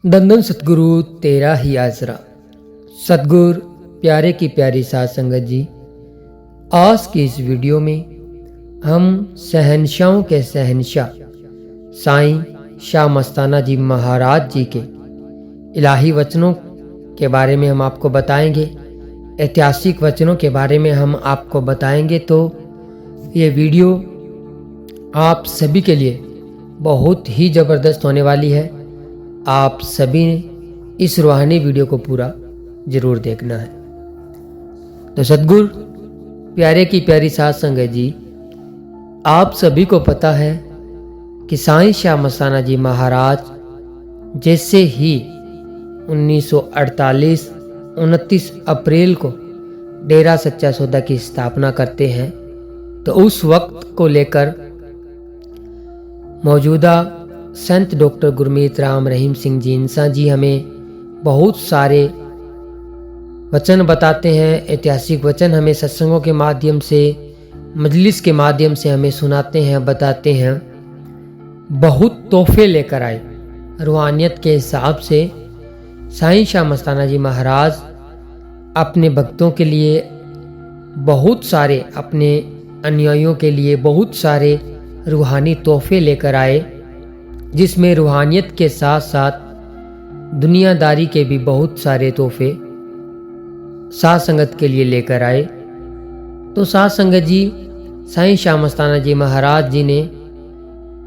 धन सतगुरु तेरा ही आसरा। सतगुर प्यारे की प्यारी साध संगत जी, आज की इस वीडियो में हम शहंशाहों के शहंशाह साईं शाह मस्ताना जी महाराज जी के इलाही वचनों के बारे में हम आपको बताएंगे, ऐतिहासिक वचनों के बारे में हम आपको बताएंगे। तो ये वीडियो आप सभी के लिए बहुत ही ज़बरदस्त होने वाली है। आप सभी ने इस रूहानी वीडियो को पूरा जरूर देखना है। तो सतगुर प्यारे की प्यारी साध संगत जी, आप सभी को पता है कि साईं शाह मस्ताना जी महाराज जैसे ही 1948 29 अप्रैल को डेरा सच्चा सौदा की स्थापना करते हैं, तो उस वक्त को लेकर मौजूदा संत डॉक्टर गुरमीत राम रहीम सिंह जी इंसान जी हमें बहुत सारे वचन बताते हैं। ऐतिहासिक वचन हमें सत्संगों के माध्यम से, मजलिस के माध्यम से हमें सुनाते हैं, बताते हैं। बहुत तोहफे लेकर आए रूहानियत के हिसाब से। साईं शाह मस्ताना जी महाराज अपने भक्तों के लिए बहुत सारे, अपने अनुयायियों के लिए बहुत सारे रूहानी तोहफे लेकर आए, जिसमें रूहानियत के साथ साथ दुनियादारी के भी बहुत सारे तोहफे साध संगत के लिए लेकर आए। तो साध संगत जी, साईं शाह मस्ताना जी महाराज जी ने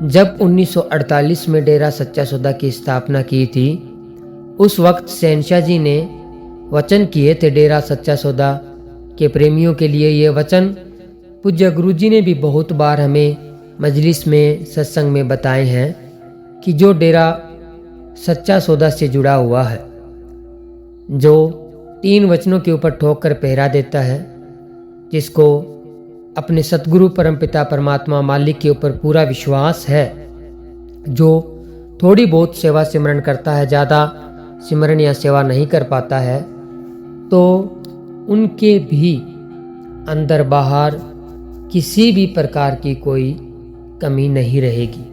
जब 1948 में डेरा सच्चा सौदा की स्थापना की थी, उस वक्त शहंशाह जी ने वचन किए थे डेरा सच्चा सौदा के प्रेमियों के लिए। ये वचन पूज्य गुरु जी ने भी बहुत बार हमें मजलिस में, सत्संग में बताए हैं कि जो डेरा सच्चा सौदा से जुड़ा हुआ है, जो 3 वचनों के ऊपर ठोक कर पहरा देता है, जिसको अपने सतगुरु परमपिता परमात्मा मालिक के ऊपर पूरा विश्वास है, जो थोड़ी बहुत सेवा सिमरन करता है, ज़्यादा सिमरन या सेवा नहीं कर पाता है, तो उनके भी अंदर बाहर किसी भी प्रकार की कोई कमी नहीं रहेगी।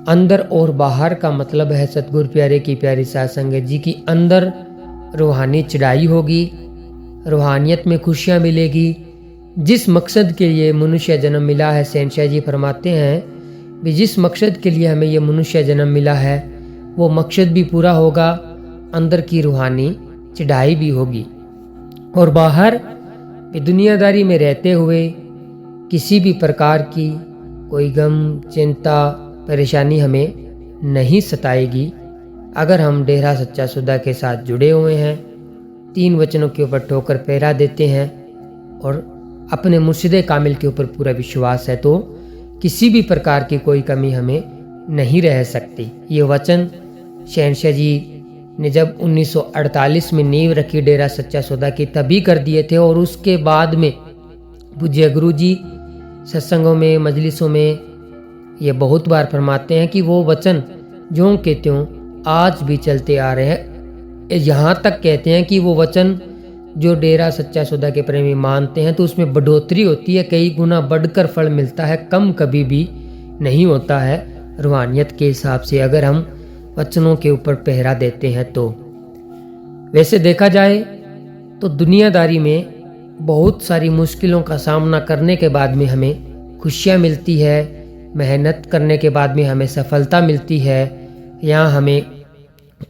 अंदर और बाहर का मतलब है सतगुरु प्यारे की प्यारी साध संगत जी की अंदर रूहानी चढ़ाई होगी, रूहानियत में खुशियाँ मिलेगी। जिस मकसद के लिए मनुष्य जन्म मिला है, शहंशाह जी फरमाते हैं कि जिस मकसद के लिए हमें ये मनुष्य जन्म मिला है, वो मकसद भी पूरा होगा, अंदर की रूहानी चढ़ाई भी होगी। और बाहर भी दुनियादारी में रहते हुए किसी भी प्रकार की कोई गम, चिंता, परेशानी हमें नहीं सताएगी अगर हम डेरा सच्चा सौदा के साथ जुड़े हुए हैं, 3 वचनों के ऊपर ठोकर पहरा देते हैं और अपने मुर्शिद कामिल के ऊपर पूरा विश्वास है, तो किसी भी प्रकार की कोई कमी हमें नहीं रह सकती। ये वचन शहंशाह जी ने जब 1948 में नींव रखी डेरा सच्चा सौदा की, तभी कर दिए थे। और उसके बाद में पूज्य गुरु जी सत्संगों में, मजलिसों में ये बहुत बार फरमाते हैं कि वो वचन ज्यों के त्यों आज भी चलते आ रहे हैं। यहाँ तक कहते हैं कि वो वचन जो डेरा सच्चा सौदा के प्रेमी मानते हैं, तो उसमें बढ़ोतरी होती है, कई गुना बढ़कर फल मिलता है, कम कभी भी नहीं होता है रूहानियत के हिसाब से, अगर हम वचनों के ऊपर पहरा देते हैं तो। वैसे देखा जाए तो दुनियादारी में बहुत सारी मुश्किलों का सामना करने के बाद में हमें खुशियाँ मिलती है, मेहनत करने के बाद में हमें सफलता मिलती है, या हमें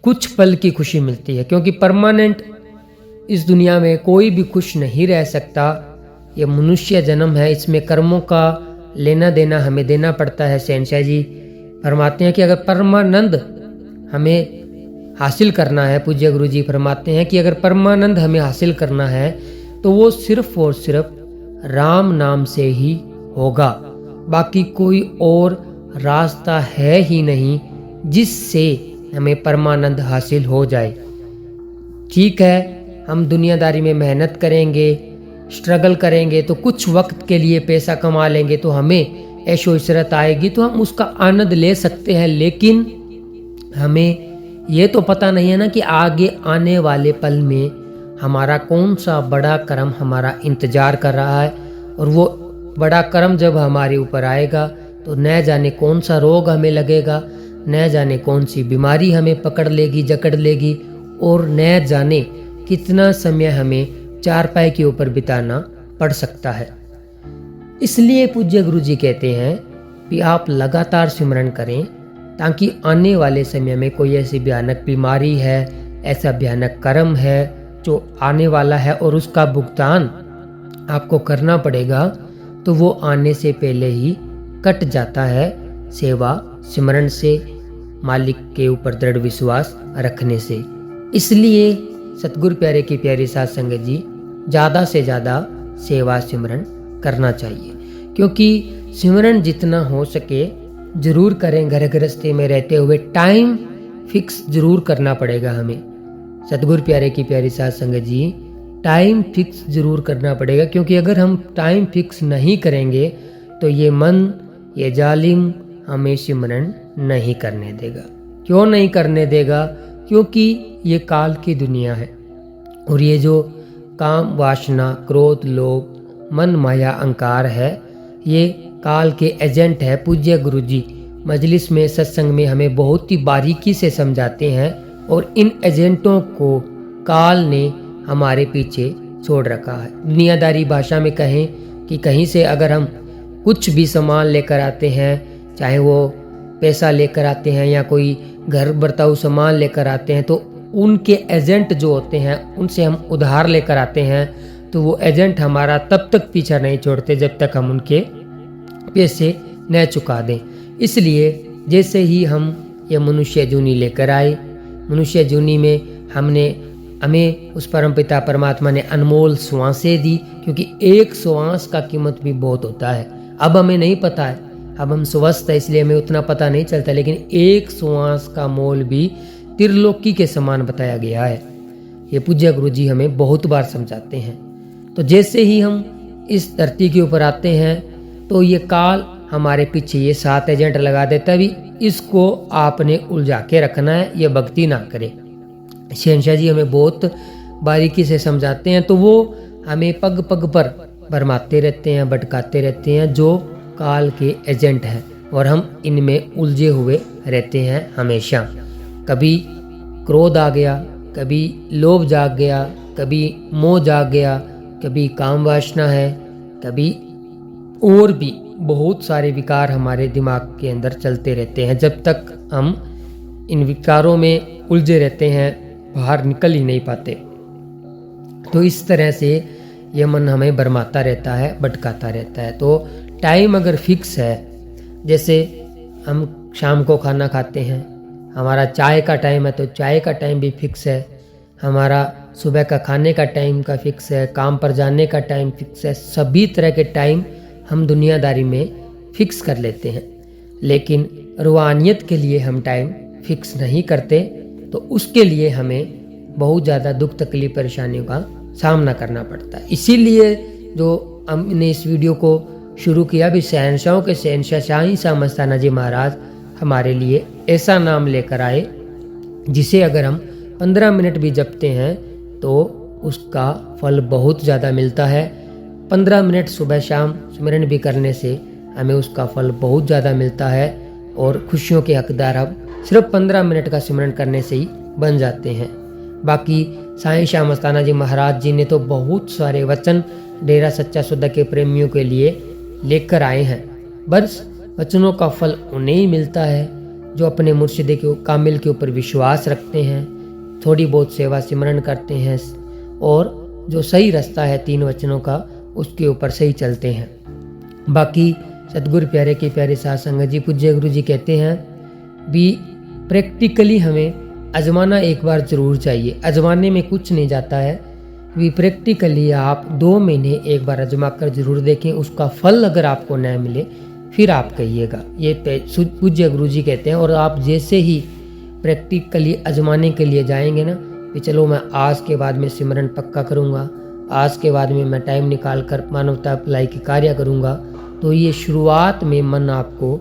कुछ पल की खुशी मिलती है, क्योंकि परमानेंट इस दुनिया में कोई भी खुश नहीं रह सकता। ये मनुष्य जन्म है, इसमें कर्मों का लेना देना हमें देना पड़ता है। शहंशाह जी फरमाते हैं कि अगर परमानंद हमें हासिल करना है, पूज्य गुरु जी फरमाते हैं कि अगर परमानंद हमें हासिल करना है, तो वो सिर्फ और सिर्फ राम नाम से ही होगा। बाकी कोई और रास्ता है ही नहीं जिससे हमें परमानंद हासिल हो जाए। ठीक है, हम दुनियादारी में मेहनत करेंगे, स्ट्रगल करेंगे, तो कुछ वक्त के लिए पैसा कमा लेंगे, तो हमें ऐशो इशरत आएगी, तो हम उसका आनंद ले सकते हैं। लेकिन हमें ये तो पता नहीं है ना कि आगे आने वाले पल में हमारा कौन सा बड़ा कर्म हमारा इंतजार कर रहा है, और वो बड़ा कर्म जब हमारे ऊपर आएगा तो न जाने कौन सा रोग हमें लगेगा, न जाने कौन सी बीमारी हमें पकड़ लेगी, जकड़ लेगी, और न जाने कितना समय हमें चारपाई के ऊपर बिताना पड़ सकता है। इसलिए पूज्य गुरु जी कहते हैं कि आप लगातार सिमरन करें, ताकि आने वाले समय में कोई ऐसी भयानक बीमारी है, ऐसा भयानक कर्म है जो आने वाला है और उसका भुगतान आपको करना पड़ेगा, तो वो आने से पहले ही कट जाता है सेवा सिमरन से, मालिक के ऊपर दृढ़ विश्वास रखने से। इसलिए सतगुरु प्यारे की प्यारी साध संगत जी, ज़्यादा से ज़्यादा सेवा सिमरन करना चाहिए, क्योंकि सिमरन जितना हो सके जरूर करें। घर गृहस्थी में रहते हुए टाइम फिक्स जरूर करना पड़ेगा हमें। सतगुरु प्यारे की प्यारी साध संगत जी, टाइम फिक्स जरूर करना पड़ेगा, क्योंकि अगर हम टाइम फिक्स नहीं करेंगे तो ये मन, ये जालिम हमें सिमरन नहीं करने देगा। क्यों नहीं करने देगा? क्योंकि ये काल की दुनिया है, और ये जो काम, वासना, क्रोध, लोभ, मन, माया, अहंकार है, ये काल के एजेंट है। पूज्य गुरु जी मजलिस में, सत्संग में हमें बहुत ही बारीकी से समझाते हैं, और इन एजेंटों को काल ने हमारे पीछे छोड़ रखा है। दुनियादारी भाषा में कहें कि कहीं से अगर हम कुछ भी सामान लेकर आते हैं, चाहे वो पैसा लेकर आते हैं या कोई घर बर्ताऊ सामान लेकर आते हैं, तो उनके एजेंट जो होते हैं उनसे हम उधार लेकर आते हैं, तो वो एजेंट हमारा तब तक पीछा नहीं छोड़ते जब तक हम उनके पैसे न चुका दें। इसलिए जैसे ही हम ये मनुष्य जूनी लेकर आए, मनुष्य जूनी में हमें उस परमपिता परमात्मा ने अनमोल श्वासें दी, क्योंकि एक श्वास का कीमत भी बहुत होता है। अब हमें नहीं पता है, अब हम स्वस्थ है इसलिए हमें उतना पता नहीं चलता, लेकिन एक श्वास का मोल भी त्रिलोकी के समान बताया गया है। ये पूज्य गुरु जी हमें बहुत बार समझाते हैं। तो जैसे ही हम इस धरती के ऊपर आते हैं, तो ये काल हमारे पीछे ये 7 एजेंट लगा देता है। भी इसको आपने उलझा के रखना है, ये भक्ति ना करे। शहनशाह जी हमें बहुत बारीकी से समझाते हैं, तो वो हमें पग पग पर भरमाते रहते हैं, भटकाते रहते हैं, जो काल के एजेंट हैं, और हम इनमें उलझे हुए रहते हैं हमेशा। कभी क्रोध आ गया, कभी लोभ जाग गया, कभी मोह जाग गया, कभी काम वासना है, कभी और भी बहुत सारे विकार हमारे दिमाग के अंदर चलते रहते हैं। जब तक हम इन विकारों में उलझे रहते हैं, बाहर निकल ही नहीं पाते। तो इस तरह से ये मन हमें भरमाता रहता है, भटकाता रहता है। तो टाइम अगर फिक्स है, जैसे हम शाम को खाना खाते हैं, हमारा चाय का टाइम है तो चाय का टाइम भी फिक्स है, हमारा सुबह का खाने का टाइम का फिक्स है, काम पर जाने का टाइम फिक्स है। सभी तरह के टाइम हम दुनियादारी में फिक्स कर लेते हैं, लेकिन रूहानियत के लिए हम टाइम फिक्स नहीं करते, तो उसके लिए हमें बहुत ज़्यादा दुख, तकलीफ, परेशानियों का सामना करना पड़ता है। इसीलिए जो हमने इस वीडियो को शुरू किया, भी शहनशाहों के शहनशाह शाही शाह मस्ताना जी महाराज हमारे लिए ऐसा नाम लेकर आए, जिसे अगर हम 15 मिनट भी जपते हैं तो उसका फल बहुत ज़्यादा मिलता है। 15 मिनट सुबह शाम स्मरण भी करने से हमें उसका फल बहुत ज़्यादा मिलता है, और खुशियों के हकदार हम सिर्फ 15 मिनट का स्मरण करने से ही बन जाते हैं। बाकी साईं शाह मस्ताना जी महाराज जी ने तो बहुत सारे वचन डेरा सच्चा सौदा के प्रेमियों के लिए लेकर आए हैं। बस वचनों का फल उन्हें ही मिलता है जो अपने मुर्शिद के कामिल के ऊपर विश्वास रखते हैं, थोड़ी बहुत सेवा सिमरन करते हैं, और जो सही रास्ता है 3 वचनों का उसके ऊपर सही चलते हैं। बाकी सतगुरु प्यारे की प्यारे साध संगत जी, पूज्य गुरु जी कहते हैं भी प्रैक्टिकली हमें आजमाना एक बार ज़रूर चाहिए। आजमाने में कुछ नहीं जाता है, भी प्रैक्टिकली आप 2 महीने एक बार आजमा कर जरूर देखें। उसका फल अगर आपको न मिले फिर आप कहिएगा, ये पूज्य गुरु जी कहते हैं। और आप जैसे ही प्रैक्टिकली आजमाने के लिए जाएंगे ना, कि चलो मैं आज के बाद में सिमरन पक्का करूँगा, आज के बाद में मैं टाइम निकाल कर मानवता भलाई की कार्य करूँगा, तो ये शुरुआत में मन आपको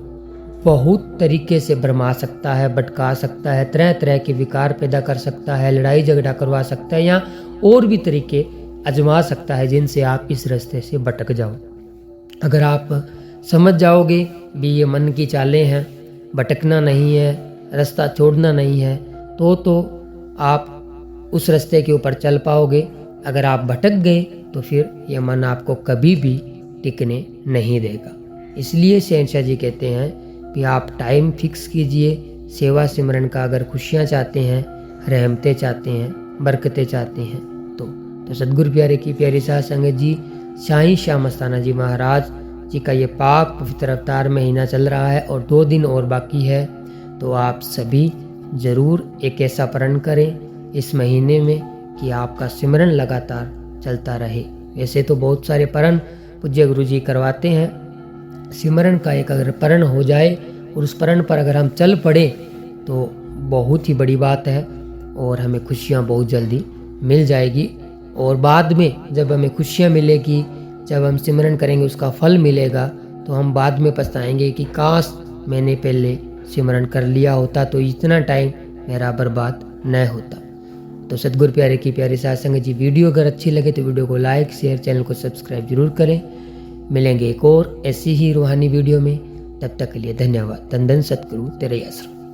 बहुत तरीके से भरमा सकता है, भटका सकता है, तरह तरह के विकार पैदा कर सकता है, लड़ाई झगड़ा करवा सकता है, या और भी तरीके आजमा सकता है जिनसे आप इस रास्ते से भटक जाओ। अगर आप समझ जाओगे भी ये मन की चालें हैं, भटकना नहीं है, रास्ता छोड़ना नहीं है तो आप उस रास्ते के ऊपर चल पाओगे। अगर आप भटक गए तो फिर ये मन आपको कभी भी टिकने नहीं देगा। इसलिए शहंशाह जी कहते हैं कि आप टाइम फिक्स कीजिए सेवा सिमरन का। अगर खुशियाँ चाहते हैं, रहमतें चाहते हैं, बरकतें चाहते हैं तो सदगुरु प्यारे की प्यारी साध संगत जी, साईं श्याम मस्ताना जी महाराज जी का ये पाक पवित्र अवतार महीना चल रहा है और 2 दिन और बाकी है। तो आप सभी ज़रूर एक ऐसा प्रण करें इस महीने में कि आपका सिमरन लगातार चलता रहे। वैसे तो बहुत सारे प्रण पूज्य गुरु जी करवाते हैं, सिमरन का एक अगर प्रण हो जाए और उस प्रण पर अगर हम चल पड़े तो बहुत ही बड़ी बात है और हमें खुशियाँ बहुत जल्दी मिल जाएगी। और बाद में जब हमें खुशियाँ मिलेगी, जब हम सिमरन करेंगे, उसका फल मिलेगा, तो हम बाद में पछताएंगे कि काश मैंने पहले सिमरन कर लिया होता तो इतना टाइम मेरा बर्बाद न होता। तो सतगुरु प्यारे की प्यारी साध संगत जी, वीडियो अगर अच्छी लगे तो वीडियो को लाइक शेयर, चैनल को सब्सक्राइब जरूर करें। मिलेंगे एक और ऐसी ही रूहानी वीडियो में, तब तक के लिए धन्यवाद। धन धन सतगुरु तेरे आश्रम।